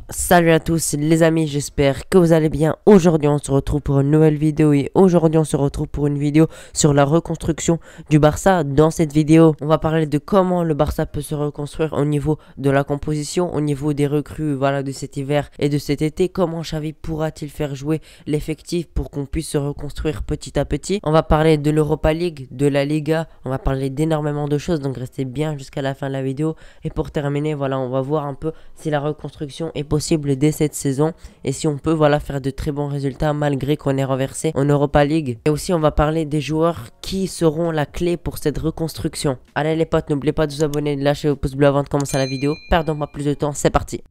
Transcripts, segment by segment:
Salut à tous les amis, j'espère que vous allez bien. Aujourd'hui on se retrouve pour une nouvelle vidéo et aujourd'hui on se retrouve pour une vidéo sur la reconstruction du Barça. Dans cette vidéo, on va parler de comment le Barça peut se reconstruire au niveau de la composition, au niveau des recrues de cet hiver et de cet été. Comment Xavi pourra-t-il faire jouer l'effectif pour qu'on puisse se reconstruire petit à petit. On va parler de l'Europa League, de la Liga, on va parler d'énormément de choses, donc restez bien jusqu'à la fin de la vidéo. Et pour terminer, on va voir un peu si la reconstruction est possible dès cette saison et si on peut faire de très bons résultats malgré qu'on est renversé en Europa League. Et aussi on va parler des joueurs qui seront la clé pour cette reconstruction. Allez les potes, n'oubliez pas de vous abonner, de lâcher le pouce bleu avant de commencer la vidéo. Perdons pas plus de temps, c'est parti.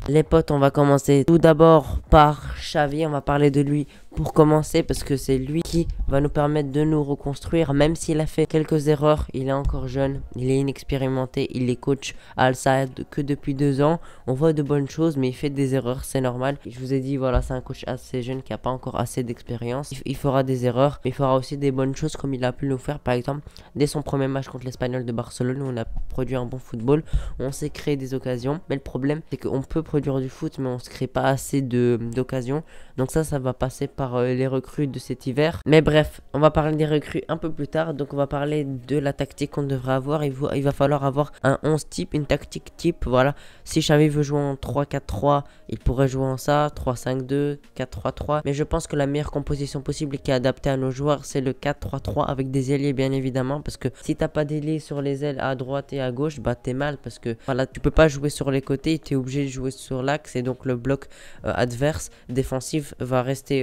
Les potes, on va commencer tout d'abord par Xavi. On va parler de lui pour commencer parce que c'est lui qui va nous permettre de nous reconstruire. Même s'il a fait quelques erreurs, il est encore jeune, il est inexpérimenté, il est coach à Al Sadd que depuis 2 ans. On voit de bonnes choses mais il fait des erreurs, c'est normal. Je vous ai dit, c'est un coach assez jeune qui n'a pas encore assez d'expérience. Il fera des erreurs mais il fera aussi des bonnes choses comme il a pu nous faire. Par exemple, dès son premier match contre l'Espagnol de Barcelone, où on a produit un bon football, on s'est créé des occasions. Mais le problème, c'est qu'on peut produire du foot mais on se crée pas assez d'occasions. Donc ça va passer par les recrues de cet hiver. Mais bref, on va parler des recrues un peu plus tard. Donc on va parler de la tactique qu'on devrait avoir. Il va falloir avoir un 11 type, une tactique type. Voilà, si Xavi veut jouer en 3-4-3, il pourrait jouer en ça, 3-5-2, 4-3-3. Mais je pense que la meilleure composition possible et qui est adaptée à nos joueurs, c'est le 4-3-3 avec des ailiers bien évidemment. Parce que si t'as pas d'ailier sur les ailes à droite et à gauche, t'es mal. Parce que tu peux pas jouer sur les côtés, t'es obligé de jouer sur l'axe. Et donc le bloc adverse défensif va rester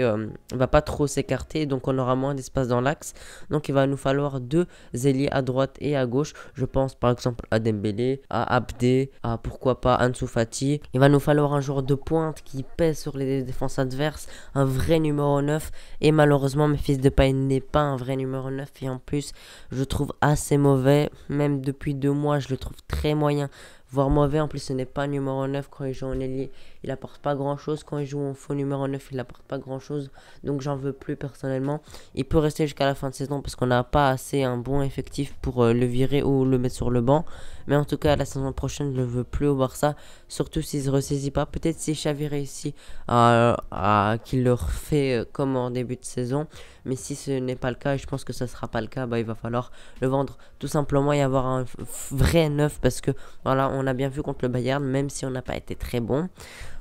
va pas trop s'écarter, donc on aura moins d'espace dans l'axe. Donc il va nous falloir 2 ailiers à droite et à gauche. Je pense par exemple à Dembélé, à Abdé, à pourquoi pas Ansu Fati. Il va nous falloir un joueur de pointe qui pèse sur les défenses adverses, un vrai numéro 9. Et malheureusement Memphis Depay n'est pas un vrai numéro 9 et en plus je trouve assez mauvais. Même depuis 2 mois je le trouve très moyen, voire mauvais. En plus ce n'est pas numéro 9 quand il joue en ailier, il apporte pas grand chose. Quand il joue en faux numéro 9 il apporte pas grand chose, donc j'en veux plus personnellement. Il peut rester jusqu'à la fin de saison parce qu'on n'a pas assez un bon effectif pour le virer ou le mettre sur le banc. Mais en tout cas la saison prochaine je le veux plus au Barça, surtout s'il se ressaisit pas. Peut-être si Xavi réussit qu'il le refait comme en début de saison, mais si ce n'est pas le cas, et je pense que ça sera pas le cas, il va falloir le vendre tout simplement et avoir un vrai neuf. Parce que on a bien vu contre le Bayern, même si on n'a pas été très bon,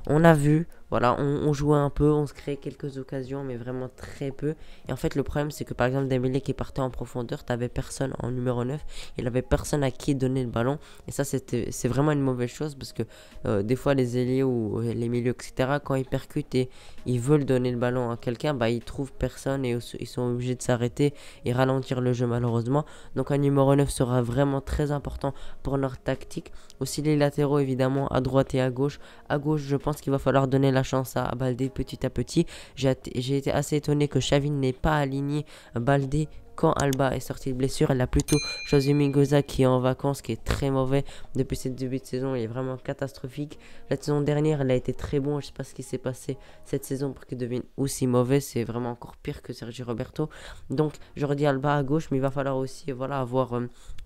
on a vu, on jouait un peu, on se créait quelques occasions, mais vraiment très peu. Et en fait, le problème, c'est que par exemple, Dembélé qui partait en profondeur, t'avais personne en numéro 9, il avait personne à qui donner le ballon. Et ça, c'est vraiment une mauvaise chose parce que des fois, les ailiers ou les milieux, etc., quand ils percutent et ils veulent donner le ballon à quelqu'un, ils trouvent personne et ils sont obligés de s'arrêter et ralentir le jeu, malheureusement. Donc, un numéro 9 sera vraiment très important pour notre tactique. Aussi, les latéraux, évidemment, à droite et à gauche. À gauche, je pense qu'il va falloir donner la chance à Baldé petit à petit. J'ai été assez étonné que Xavi n'ait pas aligné Baldé quand Alba est sorti de blessure. Elle a plutôt choisi Mingoza qui est en vacances, qui est très mauvais depuis cette début de saison. Il est vraiment catastrophique. La saison dernière, elle a été très bon. Je sais pas ce qui s'est passé cette saison pour qu'il devienne aussi mauvais. C'est vraiment encore pire que Sergi Roberto. Donc, j'aurais dit Alba à gauche, mais il va falloir aussi avoir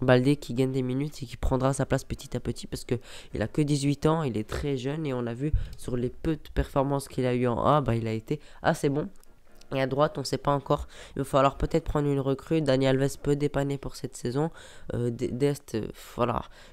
Baldé qui gagne des minutes et qui prendra sa place petit à petit parce que il a que 18 ans, il est très jeune et on a vu sur les peu de performances qu'il a eu en A, il a été assez bon. Et à droite, on ne sait pas encore. Il va falloir peut-être prendre une recrue. Dani Alves peut dépanner pour cette saison. Dest,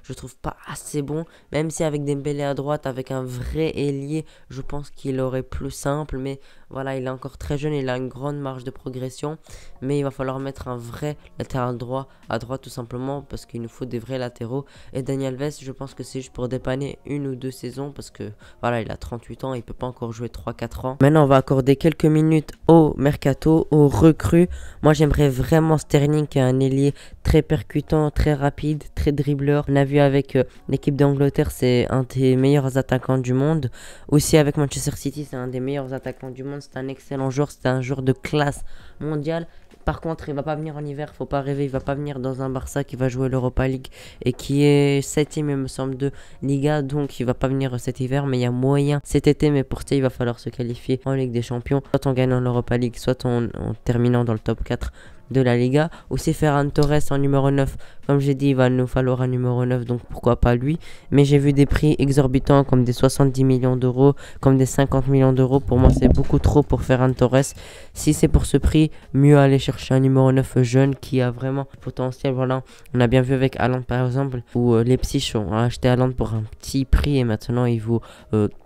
je trouve pas assez bon. Même si avec Dembélé à droite, avec un vrai ailier, je pense qu'il aurait plus simple. Mais il est encore très jeune. Il a une grande marge de progression. Mais il va falloir mettre un vrai latéral droit à droite tout simplement parce qu'il nous faut des vrais latéraux. Et Dani Alves, je pense que c'est juste pour dépanner 1 ou 2 saisons parce que il a 38 ans. Il peut pas encore jouer 3-4 ans. Maintenant, on va accorder quelques minutes au mercato, aux recrues. Moi j'aimerais vraiment Sterling qui est un ailier très percutant, très rapide, très dribbleur. On a vu avec l'équipe d'Angleterre, c'est un des meilleurs attaquants du monde. Aussi avec Manchester City, c'est un des meilleurs attaquants du monde. C'est un excellent joueur, c'est un joueur de classe mondiale. Par contre, il va pas venir en hiver, faut pas rêver, il va pas venir dans un Barça qui va jouer l'Europa League et qui est 7ème, il me semble, de Liga, donc il va pas venir cet hiver, mais il y a moyen cet été. Mais pour ça, il va falloir se qualifier en Ligue des Champions, soit en gagnant l'Europa League, soit en terminant dans le top 4 de la Liga. Aussi Ferran Torres en numéro 9. Comme j'ai dit, il va nous falloir un numéro 9, donc pourquoi pas lui. Mais j'ai vu des prix exorbitants comme des 70 millions d'euros, comme des 50 millions d'euros. Pour moi, c'est beaucoup trop pour Ferran Torres. Si c'est pour ce prix, mieux aller chercher un numéro 9 jeune qui a vraiment potentiel. Voilà, on a bien vu avec Haaland par exemple, où les Leipzig ont acheté Haaland pour un petit prix et maintenant il vaut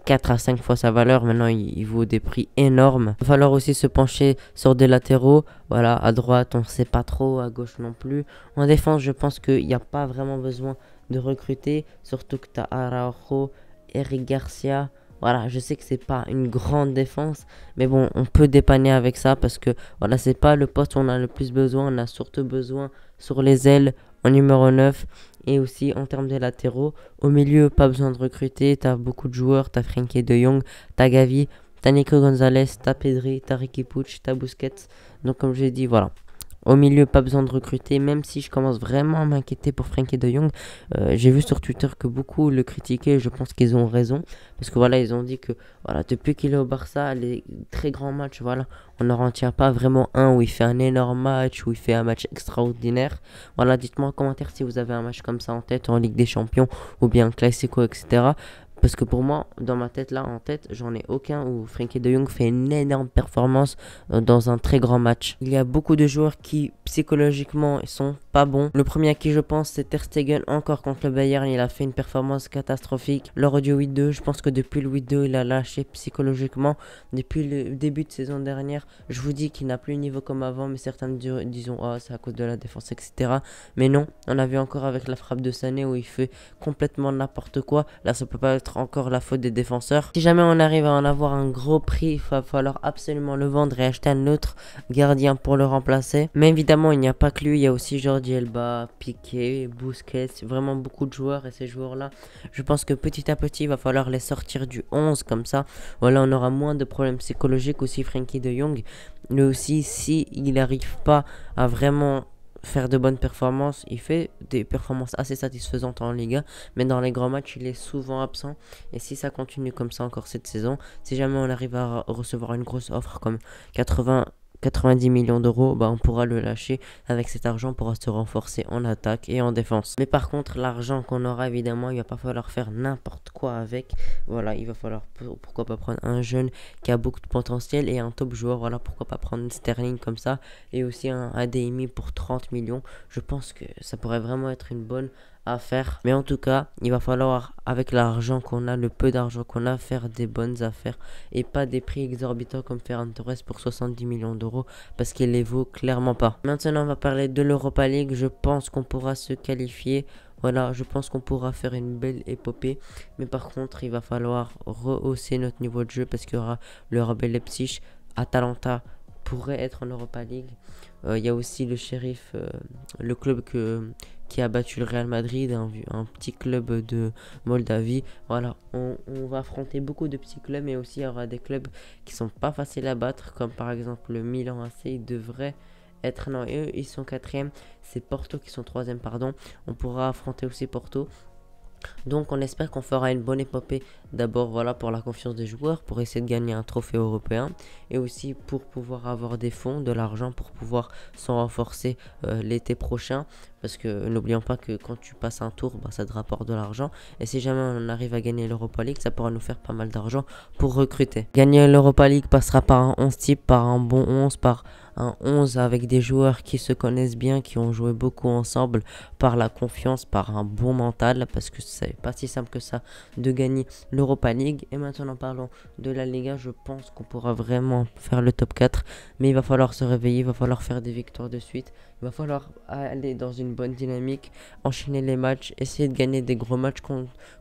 4 à 5 fois sa valeur. Maintenant, il vaut des prix énormes. Il va falloir aussi se pencher sur des latéraux. Voilà, à droite, on ne sait pas trop, à gauche non plus. En défense, je pense qu'il n'y a pas vraiment besoin de recruter, surtout que tu as Araujo, Eric Garcia. Voilà, je sais que c'est pas une grande défense, mais bon, on peut dépanner avec ça parce que voilà, c'est pas le poste où on a le plus besoin. On a surtout besoin sur les ailes en numéro 9 et aussi en termes de latéraux. Au milieu, pas besoin de recruter. Tu as beaucoup de joueurs. Tu as Frenkie de Jong, tu as Gavi, tu as Nico Gonzalez, tu as Pedri, tu as Riqui Puig, tu as Busquets. Donc comme j'ai dit, voilà. Au milieu, pas besoin de recruter, même si je commence vraiment à m'inquiéter pour Frenkie de Jong. J'ai vu sur Twitter que beaucoup le critiquaient, je pense qu'ils ont raison. Parce que voilà, ils ont dit que voilà, depuis qu'il est au Barça, les très grands matchs, voilà, on n'en retient pas vraiment un où il fait un énorme match, où il fait un match extraordinaire. Voilà, dites-moi en commentaire si vous avez un match comme ça en tête en Ligue des Champions ou bien Classico, etc. Parce que pour moi, dans ma tête là, en tête, j'en ai aucun où Frenkie de Jong fait une énorme performance dans un très grand match. Il y a beaucoup de joueurs qui psychologiquement sont pas bons. Le premier à qui je pense, c'est Ter Stegen, encore contre le Bayern. Il a fait une performance catastrophique lors du 8-2. Je pense que depuis le 8-2, il a lâché psychologiquement. Depuis le début de saison dernière, je vous dis qu'il n'a plus le niveau comme avant, mais certains me disent oh, c'est à cause de la défense, etc. Mais non, on a vu encore avec la frappe de Sané où il fait complètement n'importe quoi. Là, ça peut pas être encore la faute des défenseurs. Si jamais on arrive à en avoir un gros prix, il va falloir absolument le vendre et acheter un autre gardien pour le remplacer. Mais évidemment, il n'y a pas que lui, il y a aussi Jordi Alba, Piqué, Busquets, vraiment beaucoup de joueurs et ces joueurs-là, je pense que petit à petit, il va falloir les sortir du 11 comme ça. Voilà, on aura moins de problèmes psychologiques. Aussi Frenkie de Jong, mais aussi si il n'arrive pas à vraiment faire de bonnes performances, il fait des performances assez satisfaisantes en Liga, mais dans les grands matchs il est souvent absent. Et si ça continue comme ça encore cette saison, si jamais on arrive à recevoir une grosse offre comme 90 millions d'euros, bah on pourra le lâcher. Avec cet argent, on pourra se renforcer en attaque et en défense. Mais par contre, l'argent qu'on aura, évidemment, il va pas falloir faire n'importe quoi avec. Voilà, il va falloir pourquoi pas prendre un jeune qui a beaucoup de potentiel et un top joueur. Voilà, pourquoi pas prendre Sterling comme ça et aussi un ADMI pour 30 millions. Je pense que ça pourrait vraiment être une bonne à faire. Mais en tout cas, il va falloir, avec l'argent qu'on a, le peu d'argent qu'on a, faire des bonnes affaires et pas des prix exorbitants comme Ferran Torres pour 70 millions d'euros parce qu'il les vaut clairement pas. Maintenant, on va parler de l'Europa League. Je pense qu'on pourra se qualifier. Voilà, je pense qu'on pourra faire une belle épopée. Mais par contre, il va falloir rehausser notre niveau de jeu parce qu'il y aura le RB Leipzig, Atalanta pourrait être en Europa League. Il y a aussi le Sheriff, le club qui a battu le Real Madrid, un petit club de Moldavie. Voilà, on va affronter beaucoup de petits clubs, mais aussi il y aura des clubs qui sont pas faciles à battre, comme par exemple le Milan AC. Il devrait être, non, eux ils sont 4e, c'est Porto qui sont 3e, pardon. On pourra affronter aussi Porto. Donc on espère qu'on fera une bonne épopée. D'abord voilà, pour la confiance des joueurs, pour essayer de gagner un trophée européen et aussi pour pouvoir avoir des fonds, de l'argent pour pouvoir s'en renforcer l'été prochain. Parce que n'oublions pas que quand tu passes un tour, bah, ça te rapporte de l'argent. Et si jamais on arrive à gagner l'Europa League, ça pourra nous faire pas mal d'argent pour recruter. Gagner l'Europa League passera par un 11 type, par un bon 11, par un 11 avec des joueurs qui se connaissent bien, qui ont joué beaucoup ensemble, par la confiance, par un bon mental, parce que c'est pas si simple que ça de gagner l'Europa League. Et maintenant parlons de la Liga, je pense qu'on pourra vraiment faire le top 4, mais il va falloir se réveiller, il va falloir faire des victoires de suite, il va falloir aller dans une bonne dynamique, enchaîner les matchs, essayer de gagner des gros matchs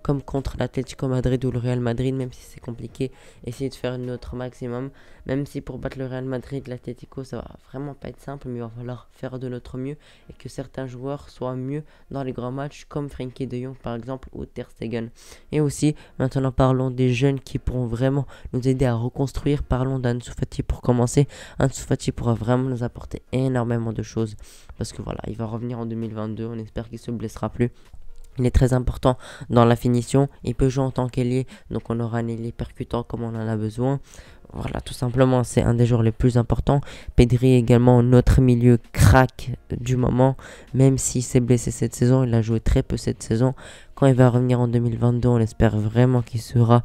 comme contre l'Atlético Madrid ou le Real Madrid, même si c'est compliqué, essayer de faire notre maximum, même si pour battre le Real Madrid, l'Atlético, ça va vraiment pas être simple, mais il va falloir faire de notre mieux et que certains joueurs soient mieux dans les grands matchs comme Frenkie de Jong par exemple ou Ter Stegen. Et aussi, maintenant parlons des jeunes qui pourront vraiment nous aider à reconstruire. Parlons d'Ansu Fati pour commencer. Ansu Fati pourra vraiment nous apporter énormément de choses parce que voilà, il va revenir en 2022, on espère qu'il se blessera plus. Il est très important dans la finition. Il peut jouer en tant qu'ailier, donc on aura un ailier percutant comme on en a besoin. Voilà, tout simplement, c'est un des joueurs les plus importants. Pedri également, notre milieu crack du moment. Même s'il s'est blessé cette saison, il a joué très peu cette saison. Quand il va revenir en 2022, on espère vraiment qu'il sera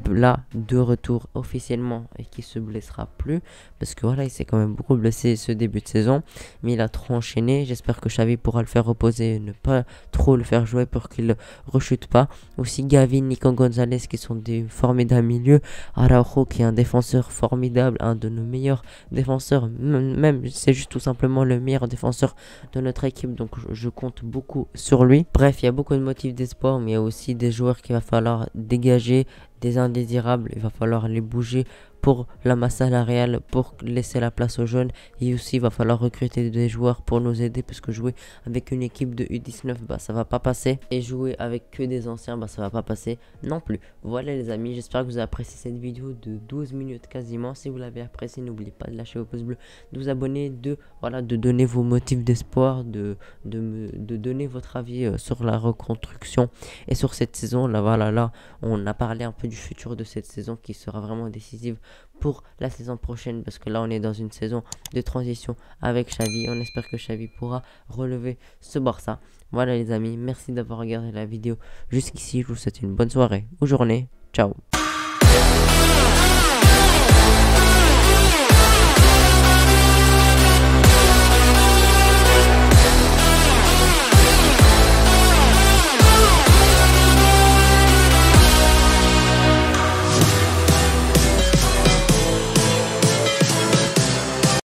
là de retour officiellement et qu'il se blessera plus. Parce que voilà, il s'est quand même beaucoup blessé ce début de saison. Mais il a trop enchaîné. J'espère que Xavi pourra le faire reposer et ne pas trop le faire jouer pour qu'il ne rechute pas. Aussi Gavin, Nico Gonzalez qui sont des formidables milieux. Araujo qui est un défenseur formidable, un de nos meilleurs défenseurs, même c'est juste tout simplement le meilleur défenseur de notre équipe, donc je compte beaucoup sur lui. Bref, il y a beaucoup de motifs d'espoir, mais il y a aussi des joueurs qu'il va falloir dégager, des indésirables, il va falloir les bouger pour la masse salariale, pour laisser la place aux jeunes, et aussi il va falloir recruter des joueurs pour nous aider, parce que jouer avec une équipe de U19, bah ça va pas passer, et jouer avec que des anciens, bah ça va pas passer non plus. Voilà les amis, j'espère que vous avez apprécié cette vidéo de 12 minutes quasiment. Si vous l'avez apprécié, n'oubliez pas de lâcher vos pouces bleus, de vous abonner, de donner vos motifs d'espoir, de donner votre avis sur la reconstruction et sur cette saison. Là voilà, là on a parlé un peu du futur de cette saison qui sera vraiment décisive pour la saison prochaine, parce que là on est dans une saison de transition avec Xavi. On espère que Xavi pourra relever ce Barça. Voilà les amis, merci d'avoir regardé la vidéo jusqu'ici. Je vous souhaite une bonne soirée ou journée. Ciao.